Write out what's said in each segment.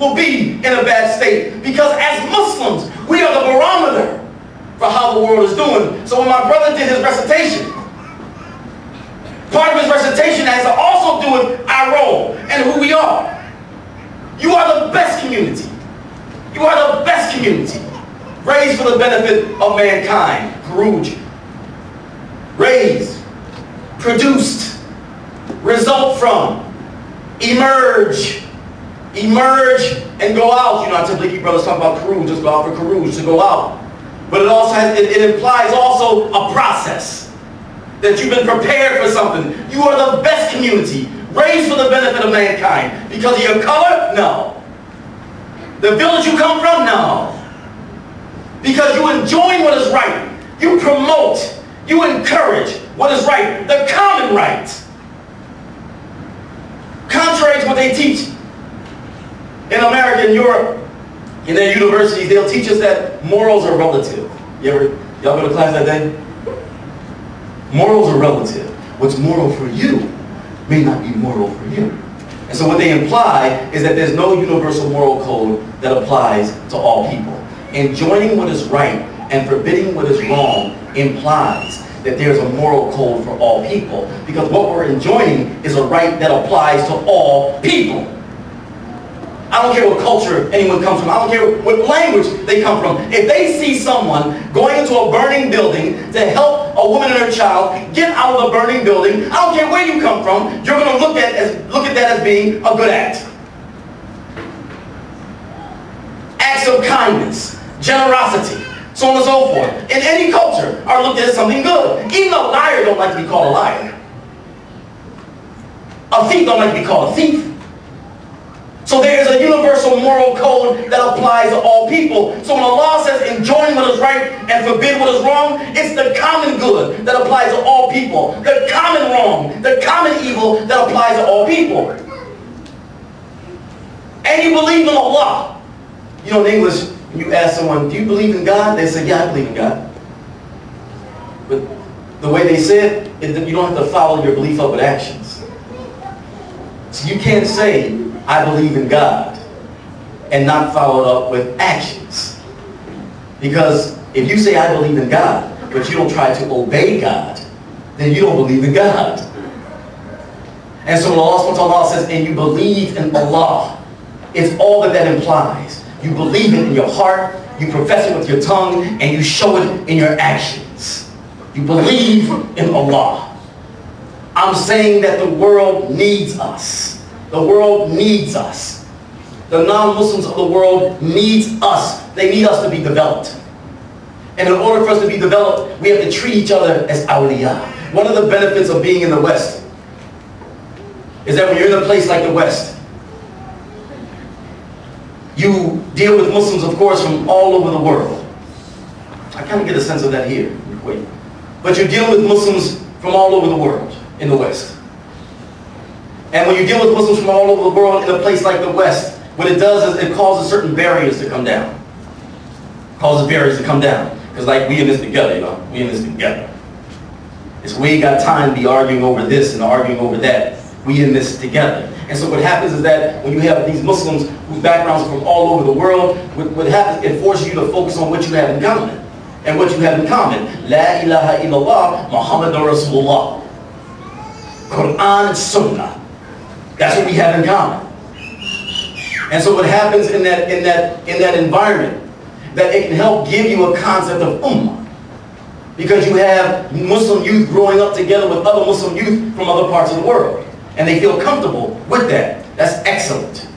will be in a bad state. Because as Muslims, we are the barometer for how the world is doing. So when my brother did his recitation, part of his recitation has to also do with our role and who we are. You are the best community. You are the best community. Raised for the benefit of mankind. Khuruj. Raised. Produced. Result from. Emerge. Emerge and go out. You know, I typically keep brothers talking about Khuruj, just go out for Khuruj, to go out. But it also has, it implies also a process. That you've been prepared for something. You are the best community. Raised for the benefit of mankind. Because of your color? No. The village you come from? No. Because you enjoin what is right. You promote. You encourage what is right. The common right. Contrary to what they teach in America and Europe, in their universities, they'll teach us that morals are relative. Y'all go to class that day? Morals are relative. What's moral for you may not be moral for him. And so what they imply is that there's no universal moral code that applies to all people. Enjoining what is right and forbidding what is wrong implies that there's a moral code for all people. Because what we're enjoining is a right that applies to all people. I don't care what culture anyone comes from. I don't care what language they come from. If they see someone going into a burning building to help a woman and her child get out of the burning building, I don't care where you come from, you're going to look at that as being a good act. Acts of kindness, generosity, so on and so forth, in any culture are looked at as something good. Even a liar don't like to be called a liar. A thief don't like to be called a thief. So there is a universal moral code that applies to all people. So when Allah says enjoin what is right and forbid what is wrong, it's the common good that applies to all people. The common wrong, the common evil that applies to all people. And you believe in Allah. You know, in English, when you ask someone, do you believe in God? They say, yeah, I believe in God. But the way they say it, you don't have to follow your belief up with actions. So you can't say, I believe in God, and not follow it up with actions. Because if you say I believe in God, but you don't try to obey God, then you don't believe in God. And so when Allah says, and you believe in Allah, it's all that implies. You believe it in your heart, you profess it with your tongue, and you show it in your actions. You believe in Allah. I'm saying that the world needs us. The world needs us. The non-Muslims of the world needs us. They need us to be developed. And in order for us to be developed, we have to treat each other as awliya. One of the benefits of being in the West is that when you're in a place like the West, you deal with Muslims, of course, from all over the world. I kind of get a sense of that here. Wait. But you deal with Muslims from all over the world in the West. And when you deal with Muslims from all over the world in a place like the West, what it does is it causes certain barriers to come down. It causes barriers to come down. Because like we in this together, you know, we in this together. It's we ain't got time to be arguing over this and arguing over that. We in this together. And so what happens is that when you have these Muslims whose backgrounds are from all over the world, what happens, it forces you to focus on what you have in common. And what you have in common. La ilaha illallah, Muhammadur Rasulullah. Quran and Sunnah. That's what we have in common. And so what happens in that environment, that it can help give you a concept of ummah. Because you have Muslim youth growing up together with other Muslim youth from other parts of the world. And they feel comfortable with that. That's excellent.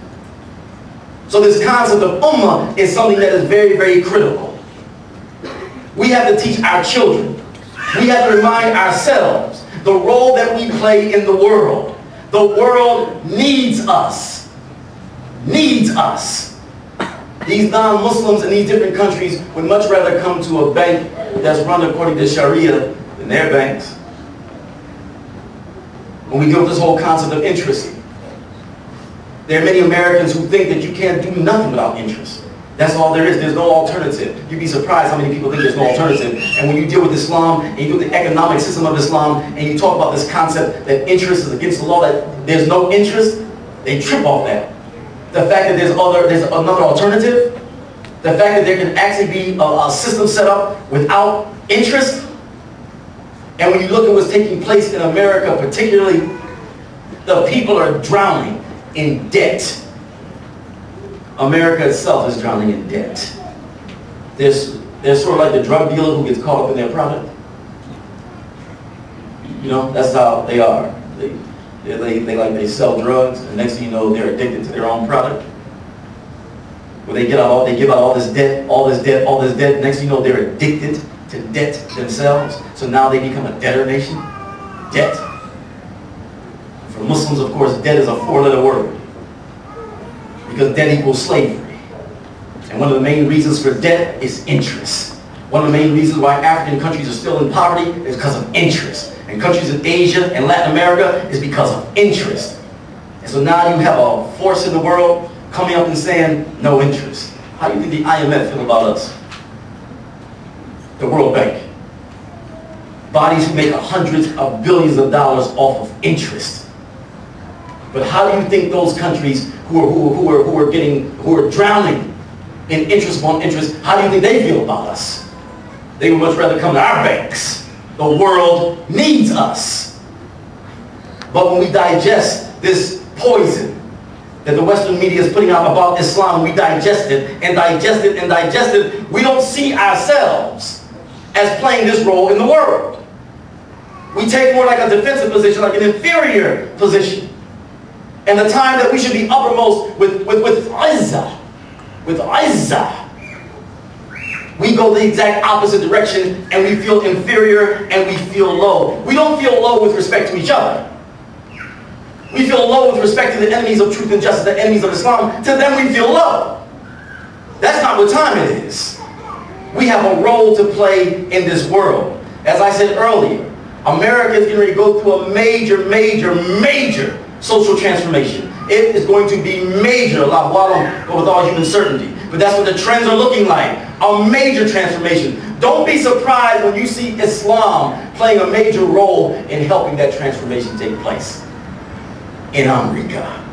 So this concept of ummah is something that is very, very critical. We have to teach our children. We have to remind ourselves the role that we play in the world. The world needs us. Needs us. These non-Muslims in these different countries would much rather come to a bank that's run according to Sharia than their banks. When we deal with this whole concept of interest, there are many Americans who think that you can't do nothing without interest. That's all there is. There's no alternative. You'd be surprised how many people think there's no alternative. And when you deal with Islam, and you deal with the economic system of Islam, and you talk about this concept that interest is against the law, that there's no interest, they trip off that. The fact that there's another alternative. The fact that there can actually be a system set up without interest. And when you look at what's taking place in America particularly, the people are drowning in debt. America itself is drowning in debt. They're sort of like the drug dealer who gets caught up in their product. You know, that's how they are. They sell drugs, and next thing you know, they're addicted to their own product. Where they give out all this debt, all this debt, all this debt. Next thing you know, they're addicted to debt themselves. So now they become a debtor nation. Debt. For Muslims, of course, debt is a four-letter word. Because debt equals slavery. And one of the main reasons for debt is interest. One of the main reasons why African countries are still in poverty is because of interest. And countries in Asia and Latin America is because of interest. And so now you have a force in the world coming up and saying, no interest. How do you think the IMF feel about us? The World Bank. Bodies who make hundreds of billions of dollars off of interest. But how do you think those countries who are drowning in interest upon interest, how do you think they feel about us? They would much rather come to our banks. The world needs us. But when we digest this poison that the Western media is putting out about Islam, we digest it and digest it and digest it, we don't see ourselves as playing this role in the world. We take more like a defensive position, like an inferior position. And the time that we should be uppermost with izzah, we go the exact opposite direction and we feel inferior and we feel low. We don't feel low with respect to each other. We feel low with respect to the enemies of truth and justice, the enemies of Islam. To them we feel low. That's not what time it is. We have a role to play in this world. As I said earlier, America is getting ready to go through a major social transformation. It is going to be major, Allahu A'lam, but with all human certainty. But that's what the trends are looking like. A major transformation. Don't be surprised when you see Islam playing a major role in helping that transformation take place in America.